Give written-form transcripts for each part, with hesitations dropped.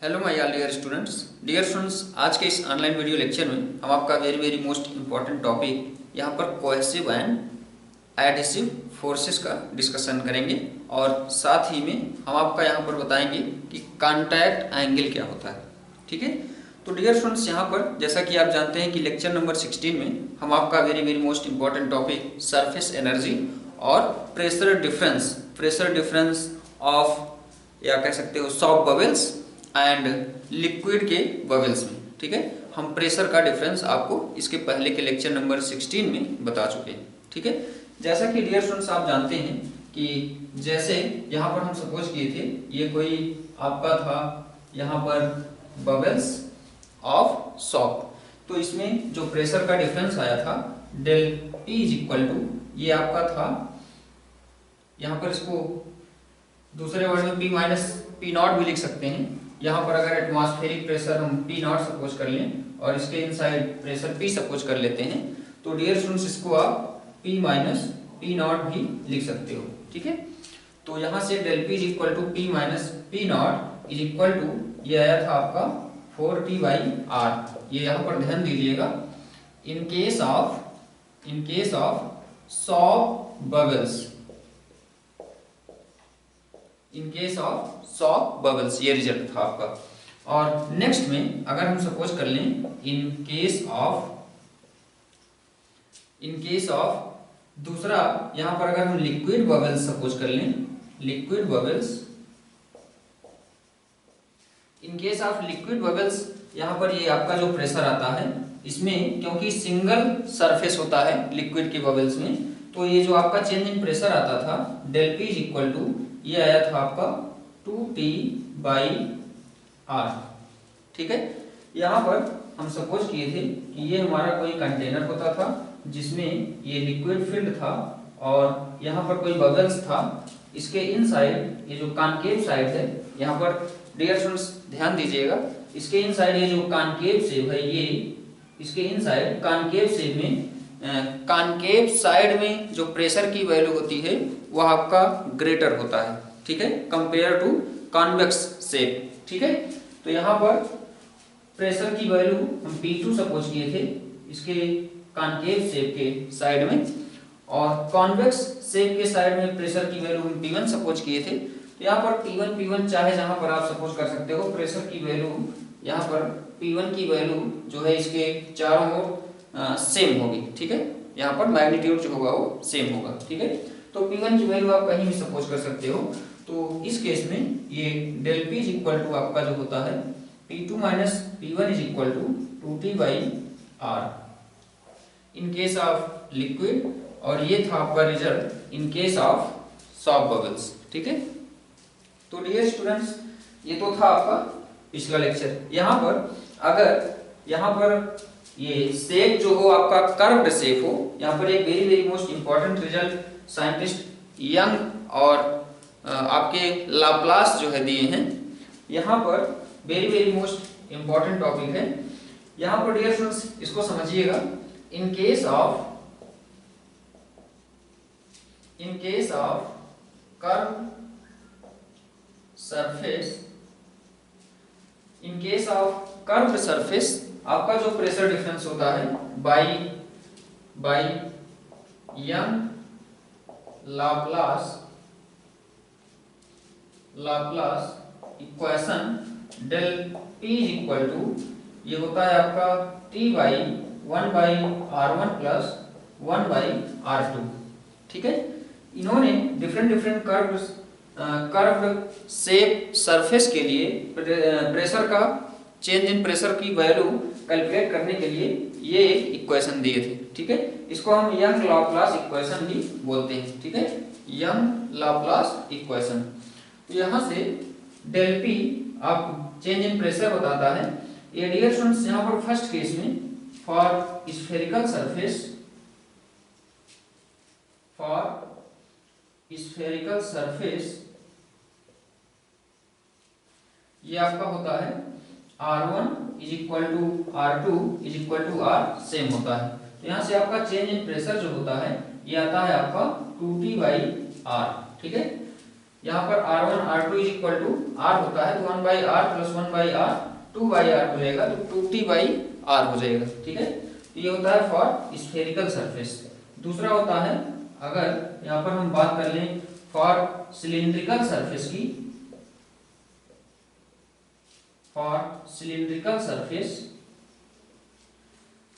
Hello my all dear students, आज के इस ऑनलाइन वीडियो लेक्चर में हम आपका वेरी मोस्ट इम्पॉर्टेंट टॉपिक यहाँ पर कोहेसिव एंड एडहेसिव फोर्सेस का डिस्कशन करेंगे और साथ ही में हम आपका यहाँ पर बताएंगे कि कांटेक्ट एंगल क्या होता है। ठीक है, तो डियर स्टूडेंट्स, यहाँ पर जैसा कि आप जानते हैं कि लेक्चर नंबर 16 में हम आपका very most important topic surface energy और प्रेशर डिफरेंस ऑफ, या कह सकते हो सॉफ्ट बबल्स एंड लिक्विड के बबल्स में। ठीक है, हम प्रेशर का डिफरेंस आपको इसके पहले के लेक्चर नंबर 16 में बता चुके हैं। ठीक है, जैसा कि डियर स्टूडेंट्स आप जानते हैं कि जैसे यहाँ पर हम सपोज किए थे, ये कोई आपका था यहाँ पर बबल्स ऑफ सॉफ्ट, तो इसमें जो प्रेशर का डिफरेंस आया था del P is equal to, ये आपका था यहाँ पर, इसको दूसरे वर्ड में P माइनस P नॉट भी लिख सकते हैं। यहाँ पर अगर एटमॉस्फेरिक प्रेशर हम P नॉट सपोज कर लें और इसके इनसाइड प्रेशर P सपोज कर लेते हैं, तो डियर स्टूडेंट्स इसको आप P माइनस P नॉट भी लिख सकते हो। ठीक है, तो यहाँ से del P is equal to P minus P not is equal to, ये आया था आपका 4T/R। ये यहाँ पर ध्यान दीजिएगा, इन case of soft bubbles, in case of soft bubbles, ये रिजल्ट था आपका। और नेक्स्ट में अगर हम सपोज कर लें इन केस ऑफ दूसरा, यहां पर अगर हम लिक्विड बबल्स सपोज कर लें, liquid bubbles, in case of liquid bubbles, यहां पर ये आपका जो प्रेशर आता है इसमें, क्योंकि सिंगल सरफेस होता है लिक्विड के बबल्स में, तो ये जो आपका चेंज इन प्रेशर आता था del P is equal to, ये आया था आपका 2T/R। ठीक है, यहाँ पर हम सपोज किए थे कि ये हमारा कोई कंटेनर होता था जिसमें ये लिक्विड फिल्ड था और यहाँ पर कोई बबल्स था। इसके इनसाइड ये जो कॉनकेव साइड है, यहाँ पर डियर स्टूडेंट्स ध्यान दीजिएगा, इसके इनसाइड ये जो कॉनकेव शेप है, ये इसके इनसाइड कॉनकेव शेप में, कॉनकेव साइड में जो प्रेशर की वैल्यू होती है वह आपका ग्रेटर होता है। ठीक है, कंपेयर टू कॉन्वेक्स शेप। ठीक है, तो यहाँ पर प्रेशर की वैल्यू हम P2 सपोज किए थे इसके कॉनकेव शेप के साइड में, और कॉन्वेक्स शेप के साइड में प्रेशर की वैल्यू हम P1 सपोज किए थे। तो यहाँ पर T1 P1 चाहे जहाँ पर आप सपोज कर सकते हो, प्रेशर की वैल्यू यहाँ पर P1 की वैल्यू जो है इसके चारों ओर सेम होगी। ठीक है, यहाँ पर मैग्नीट्यूड जो होगा वो सेम होगा। ठीक है, तो P1 की वैल्यू आप कहीं भी सपोज कर सकते हो। तो इस केस में ये del P is equal to आपका जो होता है P2 minus P1 is equal to 2T/R in case of liquid, और ये था आपका result in case of soft bubbles. ठीक है, तो डियर स्टूडेंट्स, ये तो था आपका पिछला लेक्चर। यहाँ पर अगर यहाँ पर ये शेप जो हो आपका कर्व्ड शेप हो, यहाँ पर एक very most important result scientist young और आपके लाप्लास जो है दिए हैं। यहाँ पर वेरी मोस्ट इंपॉर्टेंट टॉपिक है। यहाँ पर डियर स्टूडेंट्स इसको समझिएगा, in case of curve surface, in case of curved surface, आपका जो प्रेशर डिफरेंस होता है by Young Laplace equation del P is equal to, ये होता है आपका T/1/R1 प्लस 1/R2। ठीक है, इन्होंने डिफरेंट कर्व्ड शेप सरफेस के लिए प्रेशर का चेंज इन प्रेशर की वैल्यू कैलकुलेट करने के लिए ये एक इक्वेशन दिए थे। ठीक है, इसको हम यंग लाप्लास इक्वेशन भी बोलते हैं। ठीक है, यंग लाप्लास इक्वेशन। तो यहाँ से डेल P आप चेंज इन प्रेशर बताता है। ये डियर स्टूडेंट्स यहाँ पर फर्स्ट केस में फॉर स्फेरिकल सरफेस ये आपका होता है R1 is equal to R2 is equal to R same होता है। तो यहाँ से आपका चेंज इन प्रेशर जो होता है ये आता है आपका 2T/R। ठीक है, यहाँ पर R1 R2 is equal to R होता है, तो 1/r प्लस 1/r 2/r हो जाएगा, तो 2t/r हो जाएगा। ठीक है, तो ये होता है फॉर स्फेरिकल सरफेस। दूसरा होता है, अगर यहाँ पर हम बात कर लें फॉर सिलिंड्रिकल सरफेस की, फॉर सिलिंड्रिकल सरफेस,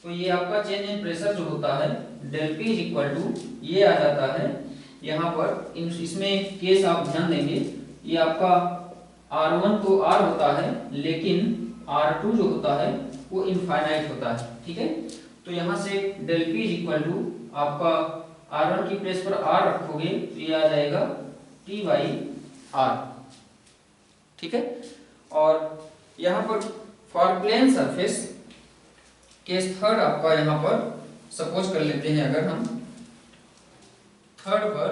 तो ये आपका चेंज इन प्रेशर जो होता है del P is equal to ये आ जाता है यहाँ पर इसमें केस आप ध्यान देंगे, ये आपका R1 तो R होता है, लेकिन R2 जो होता है वो इनफाइनाइट होता है। ठीक है, तो यहाँ से del P is equal to आपका R1 की प्लेस पर R रखोगे तो ये आ जाएगा T/R। ठीक है, और यहाँ पर for plane surface case third आपका यहाँ पर सपोज कर लेते हैं, अगर हम थर्ड पर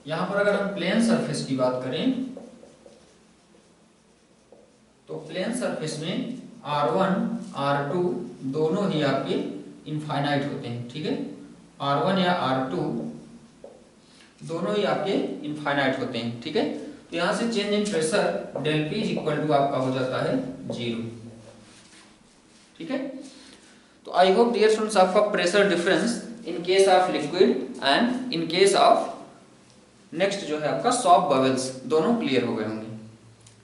यहाँ पर अगर हम प्लेन सरफेस की बात करें, तो प्लेन सरफेस में R1 R2 दोनों ही आपके इनफाइनाइट होते हैं। ठीक है, R1 या R2 दोनों ही आपके इनफाइनाइट होते हैं। ठीक है, तो यहाँ से change in pressure del P is equal to आपका हो जाता है 0। ठीक है, तो आई होप डियर स्टूडेंट्स आपका pressure difference in case of liquid and in case of next जो है आपका सॉफ्ट बबल्स दोनों क्लियर हो गए होंगे।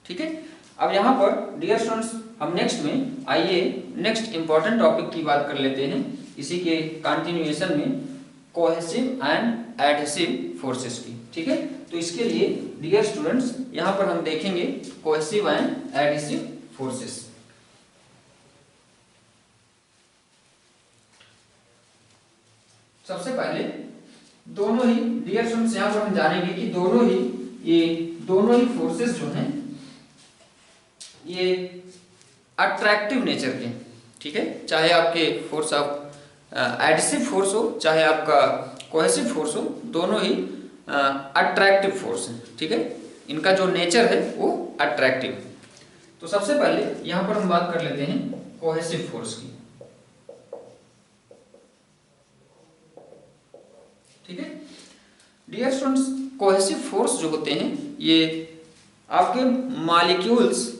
ठीक है, अब यहाँ पर डियर स्टूडेंट्स हम नेक्स्ट में आइए नेक्स्ट इंपॉर्टेंट टॉपिक की बात कर लेते हैं, इसी के कंटिन्यूएशन में कोहेसिव एंड एडहेसिव फोर्सेस की। ठीक है, तो इसके लिए डियर स्टूडेंट्स यहाँ पर हम देखेंगे कोहेसिव एंड एडहेसिव फोर्सेस। सबसे पहले दोनों ही डियर स्टूडेंट्स यहाँ पर हम जानेंगे कि दोनों ही फोर्सेस जो हैं ये अट्रैक्टिव नेचर के। ठीक है, चाहे आपके फोर्स ऑफ एडहेसिव फोर्स हो, चाहे आपका कोहेसिव फोर्स हो, दोनों ही अट्रैक्टिव फोर्स हैं। ठीक है, इनका जो नेचर है वो अट्रैक्टिव है। तो सबसे पहले यहाँ पर हम बात कर लेते हैं कोहेसिव फोर्स की। ठीक है, डियर स्टूडेंट्स कोहेसिव फोर्स जो होते हैं ये आपके मॉलिक्यूल्स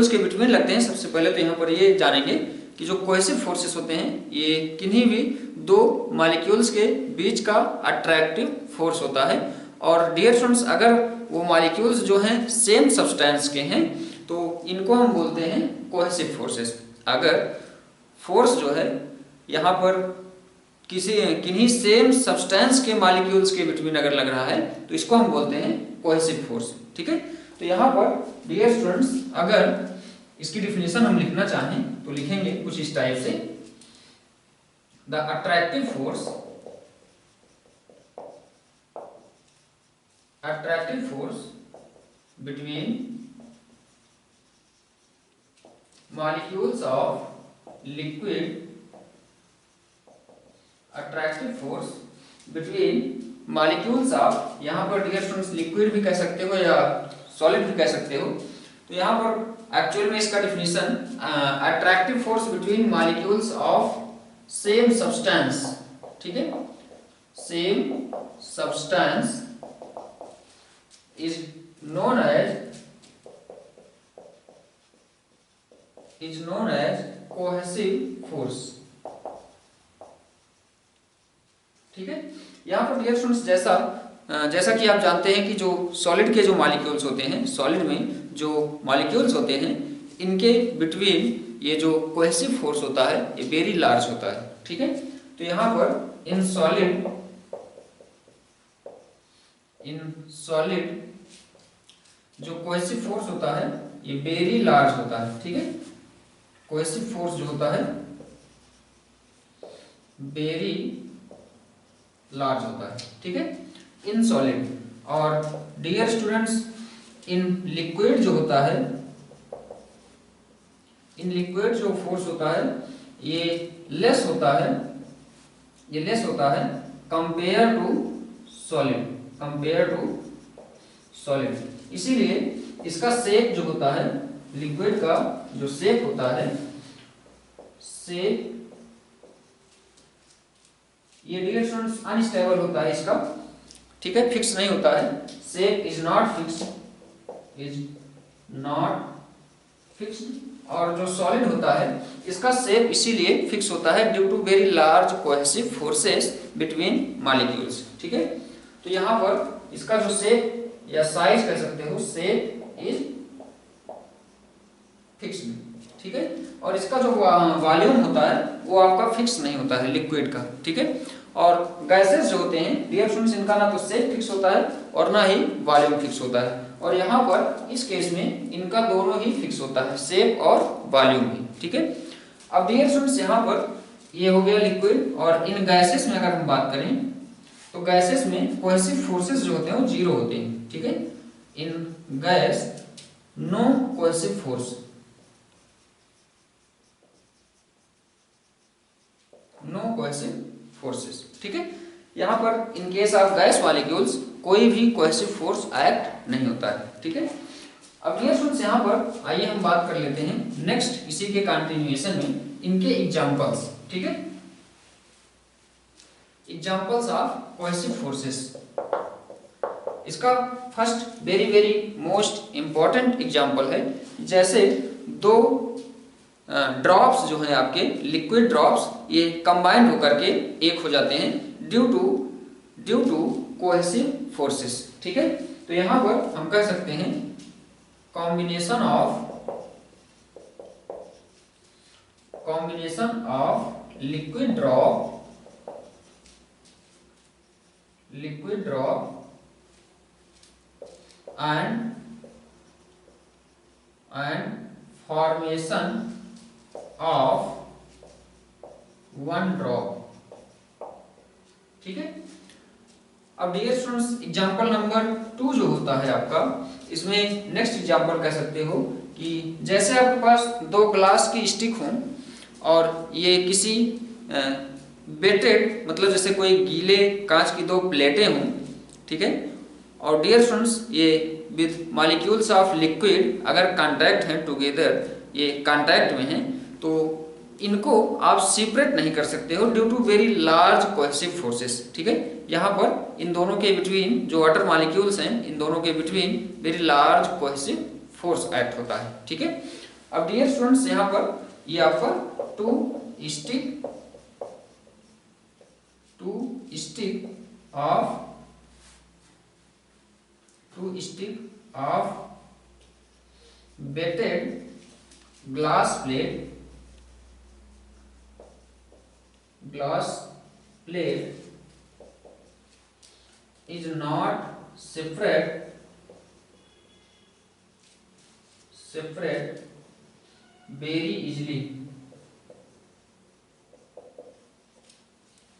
के बिटवीन लगते हैं। सबसे पहले तो यहाँ पर ये जानेंगे कि जो कोहेसिव फोर्सेस होते हैं ये किन्हीं भी दो मॉलिक्यूल्स के बीच का अट्रैक्टिव फोर्स होता है। और डियर स्टूडेंट्स अगर वो मॉलिक्यूल्स जो हैं सेम सब्सटेंस के हैं तो इनको हम बोलते हैं कोहेसिव फोर्सेस। अगर फोर्स जो है यहाँ पर किन्हीं सेम सब्सटेंस के मॉलिक्यूल्स के बिटवीन अगर लग रहा है तो इसको हम बोलते हैं कोहेसिव फोर्स। ठीक है, तो यहाँ पर डियर स्टूडेंट्स अगर इसकी डिफिनेशन हम लिखना चाहें तो लिखेंगे कुछ इस टाइप से, the attractive force between molecules of liquid, attractive force between molecules of, यहाँ पर डियर स्टूडेंट्स लिक्विड भी कह सकते हो या सॉलिड भी कह सकते हो। तो यहाँ पर एक्चुअल में इसका definition attractive force between molecules of same substance. ठीक है, same substance is known as cohesive force. ठीक है, यहाँ पर डियर स्टूडेंट्स जैसा कि आप जानते हैं कि जो सॉलिड के जो मॉलिक्यूल्स होते हैं, सॉलिड में जो मॉलिक्यूल्स होते हैं इनके बिटवीन ये जो कोहेसिव फोर्स होता है ये वेरी लार्ज होता है। ठीक है, तो यहाँ पर इन सॉलिड जो कोहेसिव फोर्स होता है ये वेरी लार्ज होता है। ठीक है, कोहेसिव फोर्स जो होता है वेरी लार्ज होता है। ठीक है, इन सॉलिड। और डियर स्टूडेंट्स इन लिक्विड जो होता है, इन लिक्विड जो फोर्स होता है ये लेस होता है कंपेयर टू सॉलिड। इसीलिए इसका शेप जो होता है, लिक्विड का जो शेप होता है, शेप ये डियर स्टूडेंट्स अनस्टेबल होता है इसका। ठीक है, फिक्स नहीं होता है। Shape is not fixed. और जो सॉलिड होता है इसका शेप इसीलिए फिक्स होता है due to very large cohesive forces between molecules. ठीक है, तो यहाँ पर इसका जो शेप या साइज कह सकते हो, शेप इज फिक्स्ड। ठीक है, और इसका जो वॉल्यूम होता है वो आपका फिक्स नहीं होता है लिक्विड का। ठीक है, और गैसेस जो होते हैं डियर स्टूडेंट्स, इनका ना तो शेप फिक्स होता है और ना ही वॉल्यूम फिक्स होता है। और यहाँ पर इस केस में इनका दोनों ही फिक्स होता है, शेप और वॉल्यूम ही। ठीक है, अब डियर स्टूडेंट्स यहाँ पर ये हो गया लिक्विड। और इन गैसेस में अगर हम बात करें तो गैसेस में कोहेसिव फोर्सेस जो होते हैं वो जीरो होते हैं। ठीक है, in gas no cohesive force, no cohesive forces. ठीक है, यहाँ पर in case of gas molecules कोई भी कोहेसिव फोर्स एक्ट नहीं होता है। ठीक है, अब ये स्टूडेंट्स यहाँ पर आइए हम बात कर लेते हैं नेक्स्ट इसी के कंटिन्यूएशन में इनके एग्जांपल्स। ठीक है, एग्जांपल्स ऑफ कोहेसिव फोर्सेस। इसका first very very most important example है, जैसे दो ड्रॉप्स जो है आपके लिक्विड ड्रॉप्स, ये कंबाइंड होकर के एक हो जाते हैं ड्यू टू कोहेसिव फोर्सेस। ठीक है, तो यहाँ पर हम कह सकते हैं combination of liquid drop and formation of one drop. ठीक है, अब डियर स्टूडेंट्स एग्जांपल नंबर 2 जो होता है आपका, इसमें नेक्स्ट एग्जांपल कह सकते हो कि जैसे आपके पास दो ग्लास की स्टिक हों और ये किसी वेटेड, मतलब जैसे कोई गीले कांच की दो प्लेटें हों। ठीक है, और डियर स्टूडेंट्स ये विद मॉलिक्यूल्स ऑफ लिक्विड अगर कांटेक्ट हैं टुगेदर, ये कांटेक्ट में हैं, तो इनको आप सेपरेट नहीं कर सकते हो due to very large cohesive forces. ठीक है, यहाँ पर इन दोनों के बिटवीन जो वाटर मॉलिक्यूल्स हैं, इन दोनों के between very large cohesive force act होता है। ठीक है, अब डियर स्टूडेंट्स यहाँ पर ये आपका two stick of wetted glass plate is not separate very easily।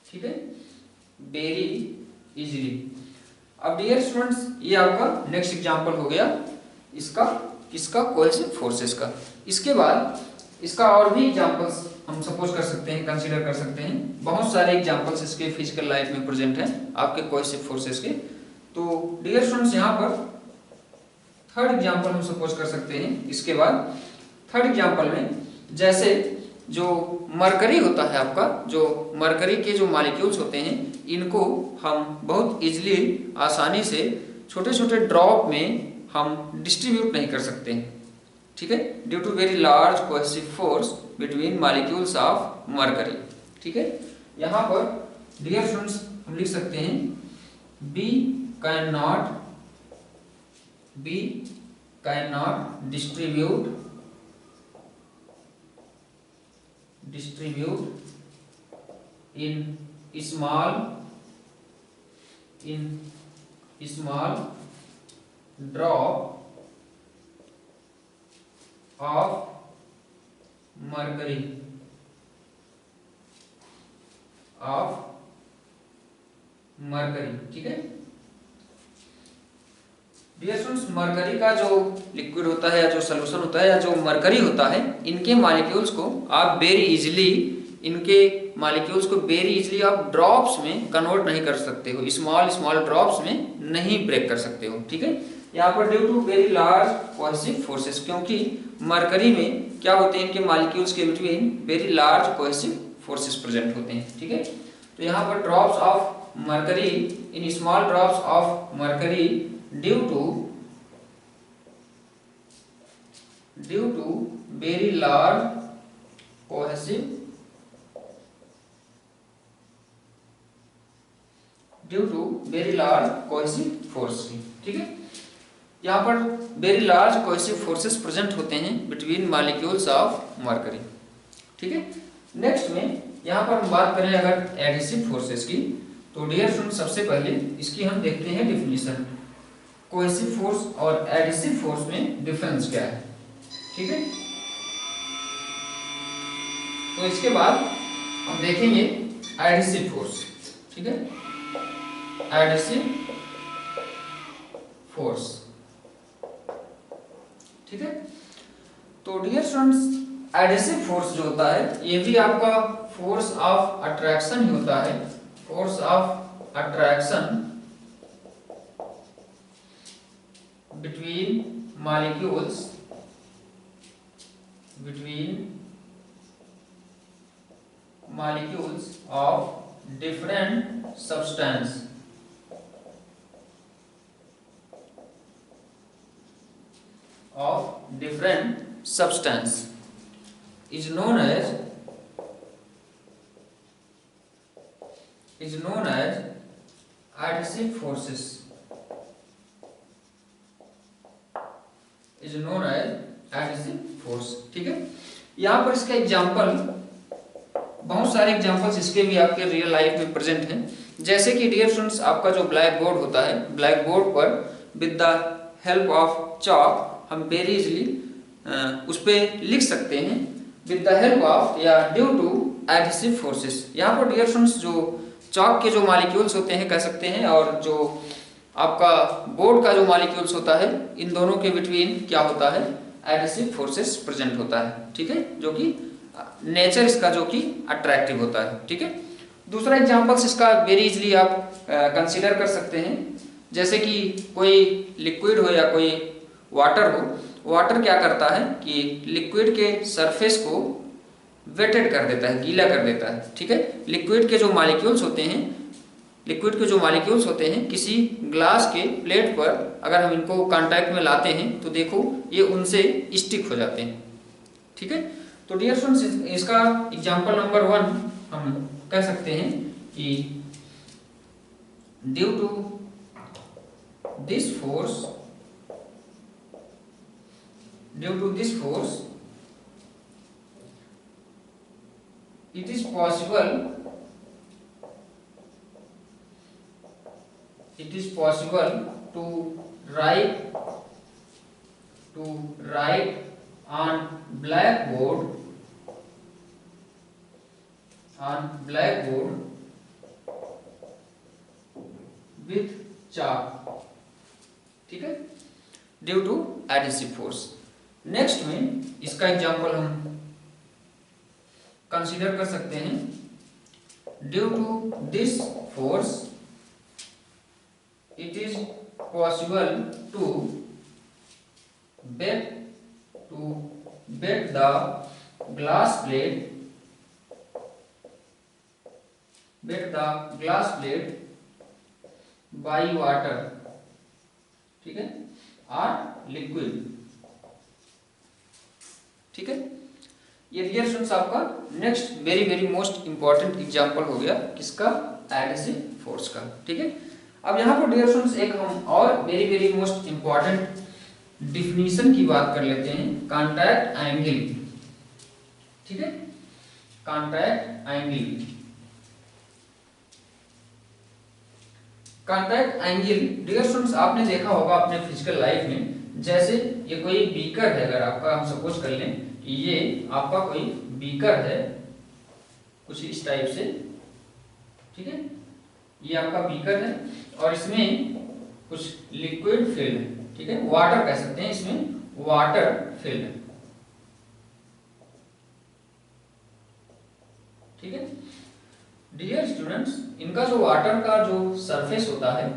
ठीक है, very easily। अब डियर स्टूडेंट्स ये आपका नेक्स्ट एग्जांपल हो गया इसका किसका, कोहेसिव फोर्सेस का। इसके बाद इसका और भी एग्जांपल्स हम सपोज कर सकते हैं, कंसीडर कर सकते हैं। बहुत सारे एग्जांपल्स इसके फिजिकल लाइफ में प्रेजेंट हैं आपके कोहेसिव फोर्सेस के। तो डियर स्टूडेंट्स यहाँ पर थर्ड एग्जांपल हम सपोज कर सकते हैं। इसके बाद थर्ड एग्जांपल में जैसे जो मरकरी होता है आपका, जो मरकरी के जो मॉलिक्यूल्स होते हैं, इनको हम बहुत इजीली आसानी से छोटे छोटे ड्रॉप में हम डिस्ट्रीब्यूट नहीं कर सकते हैं। ठीक है, due to very large cohesive force between molecules of mercury. ठीक है, यहाँ पर डियर स्टूडेंट्स हम लिख सकते हैं be cannot distribute in small drop of mercury ठीक है। डियर स्टूडेंट्स, मरकरी का जो लिक्विड होता है या जो सोल्यूशन होता है या जो मरकरी होता है, इनके मॉलिक्यूल्स को आप वेरी इजीली आप ड्रॉप्स में कन्वर्ट नहीं कर सकते हो, स्मॉल ड्रॉप्स में नहीं ब्रेक कर सकते हो। ठीक है, यहाँ पर due to very large cohesive forces, क्योंकि मरकरी में क्या होते हैं, इनके मॉलिक्यूल्स के between very large cohesive forces present होते हैं। ठीक है, तो यहाँ पर drops of mercury in small drops of mercury due to very large cohesive force की, ठीक है। यहाँ पर very large cohesive forces present होते हैं बिटवीन मॉलिक्यूल्स ऑफ मरकरी, ठीक है। नेक्स्ट में यहाँ पर हम बात करें अगर एडिसिव फोर्सेस की, तो डियर स्टूडेंट सबसे पहले इसकी हम देखते हैं डिफिनीशन। कोहेसिव फोर्स और एडिसिव फोर्स में डिफरेंस क्या है, ठीक है। तो इसके बाद हम देखेंगे एडिसिव फोर्स, ठीक है, एडिसिव फोर्स, ठीक है। तो डियर स्टूडेंट्स एडिसिव फोर्स जो होता है ये भी आपका फोर्स ऑफ अट्रैक्शन ही होता है, force of attraction between molecules of different substance is known as adhesive forces, ठीक है। यहाँ पर इसका एग्जाम्पल, बहुत सारे एग्जाम्पल्स इसके भी आपके रियल लाइफ में प्रेजेंट हैं। जैसे कि डियर स्टूडेंट्स आपका जो ब्लैक बोर्ड होता है, ब्लैक बोर्ड पर with the help of chalk हम वेरी इजीली उस पर लिख सकते हैं विद द हेल्प ऑफ या ड्यू टू एडहेसिव फोर्सेस। यहाँ पर डियर स्टूडेंट्स जो चॉक के जो मॉलिक्यूल्स होते हैं कह सकते हैं, और जो आपका बोर्ड का जो मॉलिक्यूल्स होता है, इन दोनों के बिटवीन क्या होता है, एडहेसिव फोर्सेस प्रेजेंट होता है, ठीक है, जो कि नेचर इसका जो कि अट्रैक्टिव होता है, ठीक है। दूसरा एग्जांपल्स इसका वेरी इजीली आप कंसीडर कर सकते हैं, जैसे कि कोई लिक्विड हो या कोई वाटर हो। वाटर क्या करता है कि लिक्विड के सरफेस को वेटेड कर देता है, गीला कर देता है, ठीक है। लिक्विड के जो मॉलिक्यूल्स होते हैं किसी ग्लास के प्लेट पर अगर हम इनको कांटेक्ट में लाते हैं तो देखो ये उनसे स्टिक हो जाते हैं, ठीक है। तो डियर स्टूडेंट्स इसका एग्जांपल नंबर 1 हम कह सकते हैं कि due to this force it is possible to write on blackboard with chalk, ठीक है, due to adhesive force. Next में इसका एग्जांपल हम कंसीडर कर सकते हैं, due to this force it is possible to bend the glass plate by water, ठीक है, और लिक्विड, ठीक है। ये डियर स्टूडेंट्स आपका next very most important example हो गया किसका, एडहेसिव फोर्स का, ठीक है। अब यहाँ पर डियर स्टूडेंट्स एक हम और वेरी मोस्ट इंपॉर्टेंट डिफिनीशन की बात कर लेते हैं, कांटेक्ट एंगल, ठीक है, contact angle. Contact angle dear students आपने देखा होगा अपने फिजिकल लाइफ में, जैसे ये कोई बीकर है, अगर आपका हम सपोज कर लें कि ये आपका कोई बीकर है कुछ इस टाइप से, ठीक है, ये आपका बीकर है और इसमें कुछ लिक्विड फिल्ड है, ठीक है, वाटर कह सकते हैं, इसमें वाटर फिल्ड है, ठीक है। डियर स्टूडेंट्स इनका जो वाटर का जो सरफेस होता है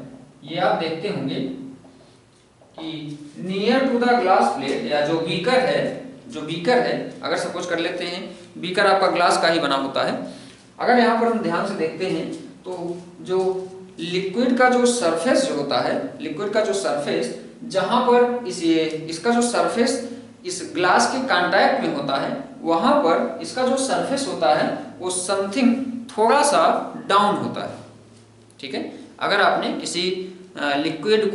ये आप देखते होंगे कि near to the glass plate, या जो बीकर है अगर सपोज कर लेते हैं बीकर आपका ग्लास का ही बना होता है। अगर यहाँ पर हम ध्यान से देखते हैं तो जो लिक्विड का जो सरफेस जो होता है, लिक्विड का जो सरफेस जहां पर इसका जो सरफेस इस ग्लास के कांटेक्ट में होता है, वहां पर इसका जो सरफेस होता है वो समथिंग थोड़ा सा डाउन होता है। ठीक है, अगर आपने किसी लिक्विड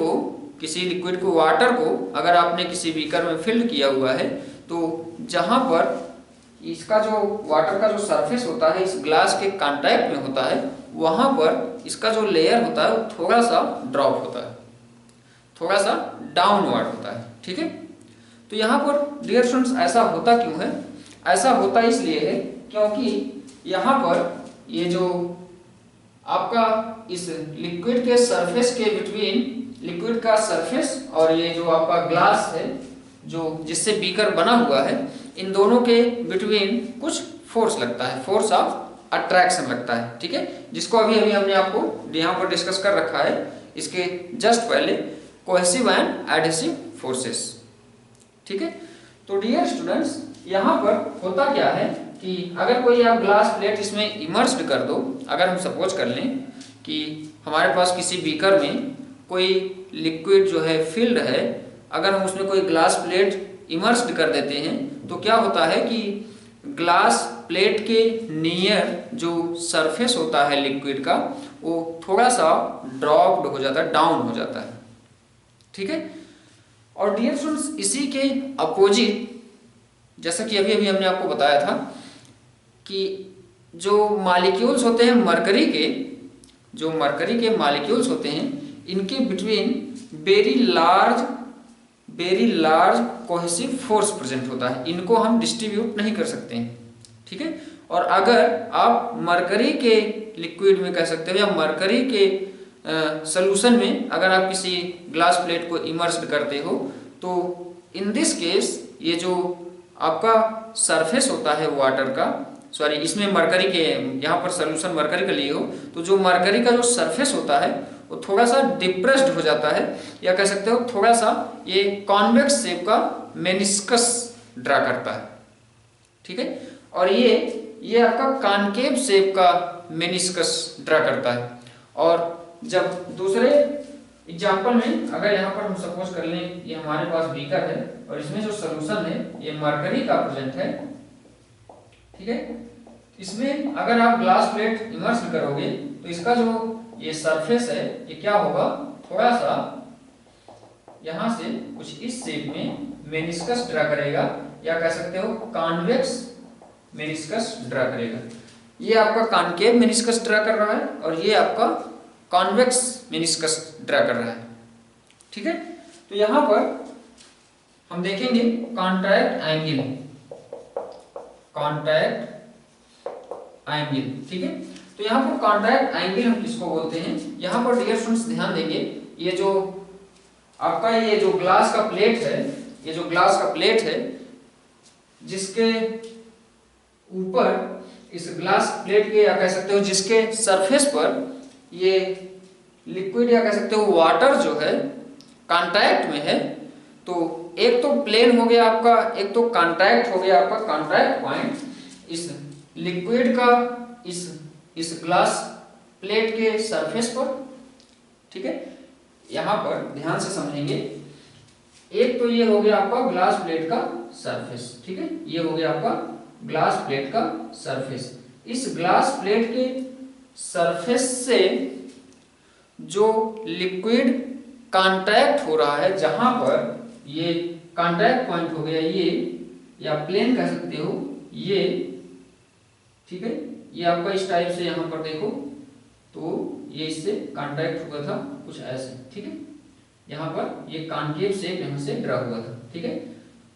को वाटर को अगर आपने किसी बीकर में फिल किया हुआ है, तो जहां पर इसका जो वाटर का जो सरफेस होता है इस ग्लास के कांटेक्ट में होता है, वहां पर इसका जो लेयर होता है वो थोड़ा सा ड्रॉप होता है, थोड़ा सा डाउनवर्ड होता है। ठीक है, तो यहाँ पर डियर स्टूडेंट्स ऐसा होता क्यों है? ऐसा होता इसलिए है क्योंकि यहाँ पर ये जो आपका इस लिक्विड के सरफेस के बिटवीन, लिक्विड का सरफेस और ये जो आपका ग्लास है जो जिससे बीकर बना हुआ है, इन दोनों के बिटवीन कुछ फोर्स लगता है, फोर्स ऑफ अट्रैक्शन लगता है। ठीक है, जिसको अभी हमने आपको यहाँ पर डिस्कस कर रखा है इसके जस्ट पहले, कोहेसिव एंड एडहेसिव फोर्सेस। ठीक है, तो डियर स्टूडेंट्स यहाँ पर होता क्या है कि अगर कोई आप ग्लास प्लेट इसमें इमर्स्ड कर दो, अगर हम सपोज कर लें कि हमारे पास किसी बीकर में कोई लिक्विड जो है फिल्ड है, अगर हम उसमें कोई ग्लास प्लेट इमर्स्ड कर देते हैं तो क्या होता है कि ग्लास प्लेट के नियर जो सरफेस होता है लिक्विड का वो थोड़ा सा ड्रॉप्ड हो जाता है, डाउन हो जाता है। ठीक है, और डियर स्टूडेंट्स इसी के अपोजिट, जैसा कि अभी हमने आपको बताया था कि जो मॉलिक्यूल्स होते हैं मरकरी के, जो मरकरी के मॉलिक्यूल्स होते हैं, इनके between very large cohesive force present होता है, इनको हम डिस्ट्रीब्यूट नहीं कर सकते हैं। ठीक है, और अगर आप मरकरी के लिक्विड में कह सकते हो या मरकरी के सॉल्यूशन में अगर आप किसी ग्लास प्लेट को इमर्स्ड करते हो, तो इन दिस केस ये जो आपका सरफेस होता है वाटर का, सॉरी इसमें मरकरी के, यहाँ पर सॉल्यूशन मरकरी का लिए हो, तो जो मरकरी का जो सरफेस होता है वो थोड़ा सा डिप्रेस्ड हो जाता है, या कह सकते हो थोड़ा सा ये कॉन्वेक्स शेप का मेनिस्कस ड्रा करता है। ठीक है, और ये आपका कॉनकेव शेप का मेनिस्कस ड्रा करता है। और जब दूसरे एग्जाम्पल में अगर यहाँ पर हम सपोज कर लें ये हमारे पास बीकर है और इसमें जो सॉल्यूशन है ये मरकरी का प्रेजेंट है। ठीक है, इसमें अगर आप ग्लास प्लेट इमर्स करोगे तो इसका जो ये सरफेस है ये क्या होगा, थोड़ा सा यहाँ से कुछ इस शेप में मेनिस्कस ड्रा करेगा, या कह सकते हो कॉन्वेक्स मेनिस्कस ड्रा करेगा। ये आपका कॉनकेव मेनिस्कस ड्रा कर रहा है और ये आपका कॉन्वेक्स मेनिस्कस ड्रा कर रहा है। ठीक है, तो यहाँ पर हम देखेंगे कॉन्ट्रैक्ट एंगल, ठीक है, तो यहाँ पर कॉन्ट्रैक्ट एंगल हम किसको बोलते हैं? यहाँ पर डियर स्टूडेंट्स ध्यान देंगे, ये जो आपका ये जो ग्लास का प्लेट है, ये जो ग्लास का प्लेट है जिसके ऊपर इस ग्लास प्लेट के, या कह सकते हो जिसके सरफेस पर ये लिक्विड या कह सकते हो वाटर जो है कांटेक्ट में है, तो एक तो प्लेन हो गया आपका, एक तो कांटेक्ट हो गया आपका, कांटेक्ट पॉइंट इस लिक्विड का इस ग्लास प्लेट के सरफेस पर। ठीक है, यहां पर ध्यान से समझेंगे, एक तो ये हो गया आपका ग्लास प्लेट का सरफेस। ठीक है, ये हो गया आपका ग्लास प्लेट का सरफेस। इस ग्लास प्लेट के सरफेस से जो लिक्विड कांटेक्ट हो रहा है, जहां पर ये कांटेक्ट पॉइंट हो गया ये, या प्लेन कह सकते हो ये। ठीक है, ये आपका इस टाइप से यहां पर देखो तो ये इससे कांटेक्ट हुआ था कुछ ऐसे। ठीक है, यहाँ पर ये कॉनकेव शेप यहाँ से ड्रा हुआ था। ठीक है,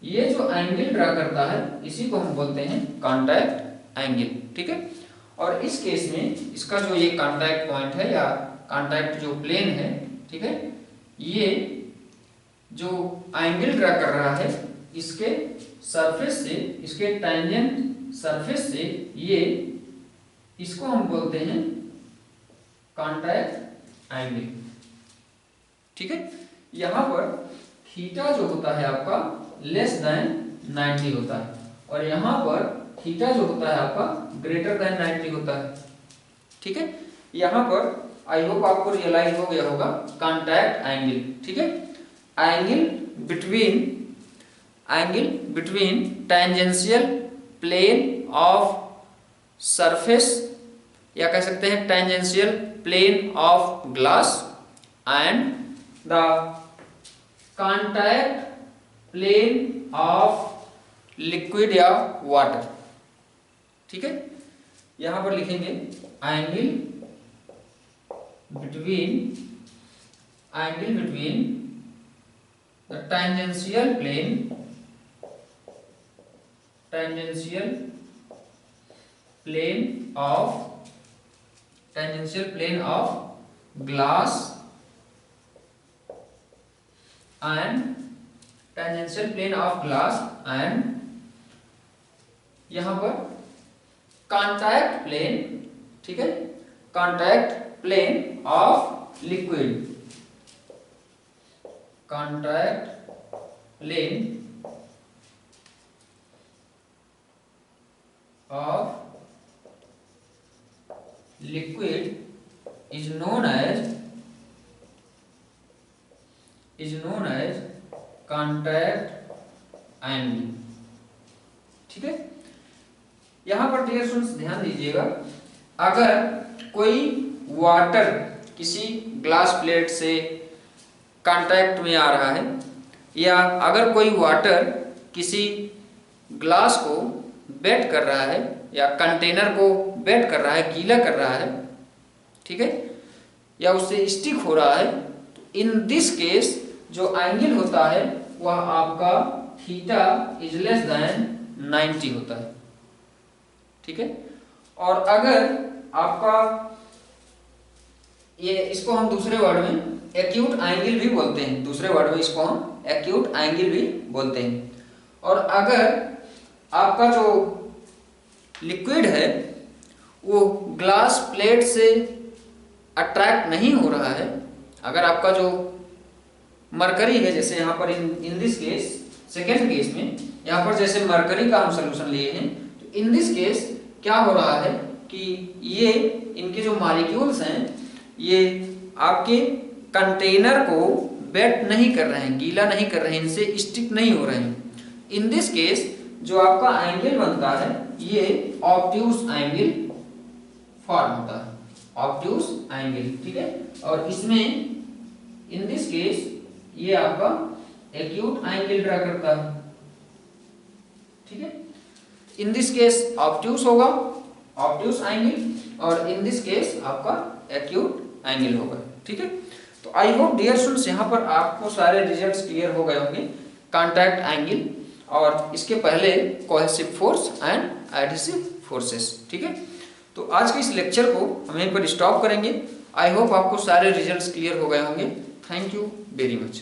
ये जो एंगल ड्रा करता है इसी को हम बोलते हैं कॉन्टैक्ट एंगल। ठीक है, और इस केस में इसका जो ये कॉन्टैक्ट पॉइंट है या कॉन्टैक्ट जो प्लेन है, ठीक है, ये जो एंगल ड्रा कर रहा है इसके सरफेस से, इसके टेंजेंट सरफेस से, ये इसको हम बोलते हैं कॉन्टैक्ट एंगल। ठीक है, यहां पर थीटा जो होता है आपका लेस देन 90 होता है, और यहां पर थीटा जो होता है आपका ग्रेटर देन 90 होता है। ठीक है, यहाँ पर आई होप आपको रियलाइज हो गया होगा कांटेक्ट एंगल, ठीक है। Angle between tangential plane of surface, या कह सकते हैं tangential plane of glass and the contact plane of liquid या वाटर, ठीक है। यहां पर लिखेंगे angle between the tangential plane of glass and यहां पर कांटेक्ट प्लेन, ठीक है, contact plane of liquid, contact plane of liquid is known as contact angle, ठीक है। यहां पर डियर स्टूडेंट्स ध्यान दीजिएगा, अगर कोई वाटर किसी ग्लास प्लेट से कांटेक्ट में आ रहा है, या अगर कोई वाटर किसी ग्लास को वेट कर रहा है या कंटेनर को वेट कर रहा है, गीला कर रहा है, ठीक है, या उससे स्टिक हो रहा है, तो इन दिस केस जो एंगल होता है वह आपका थीटा इज लेस देन 90 होता है, ठीक है। और अगर आपका ये, इसको हम दूसरे वर्ड में एक्यूट एंगल भी बोलते हैं, दूसरे वर्ड में इसको हम एक्यूट एंगल भी बोलते हैं। और अगर आपका जो लिक्विड है वो ग्लास प्लेट से अट्रैक्ट नहीं हो रहा है, अगर आपका जो मरकरी है, जैसे यहाँ पर in this case second case में यहाँ पर जैसे मरकरी का हम सोल्यूशन लिए हैं, तो इन दिस केस क्या हो रहा है कि ये इनके जो मॉलिक्यूल्स हैं ये आपके कंटेनर को वेट नहीं कर रहे हैं, गीला नहीं कर रहे हैं, इनसे स्टिक नहीं हो रहे हैं। इन दिस केस जो आपका एंगल बनता है ये ऑब्ट्यूज एंगल फॉर्म होता है, ऑब्ट्यूज एंगल, ठीक है। और इसमें इन दिस केस ये आपका एक्यूट एंगल ड्रा करता है, ठीक है। इन दिस केस ऑब्ट्यूज होगा, ऑब्ट्यूज एंगल, और इन दिस केस आपका एक्यूट एंगल होगा, ठीक है। तो आई होप डियर स्टूडेंट्स यहाँ पर आपको सारे रिजल्ट्स क्लियर हो गए होंगे, कांटेक्ट एंगल और इसके पहले cohesive force and adhesive forces, ठीक है। तो आज के इस लेक्चर को हम यहीं पर स्टॉप करेंगे। आई होप आपको सारे रिजल्ट्स क्लियर हो गए होंगे। Thank you very much.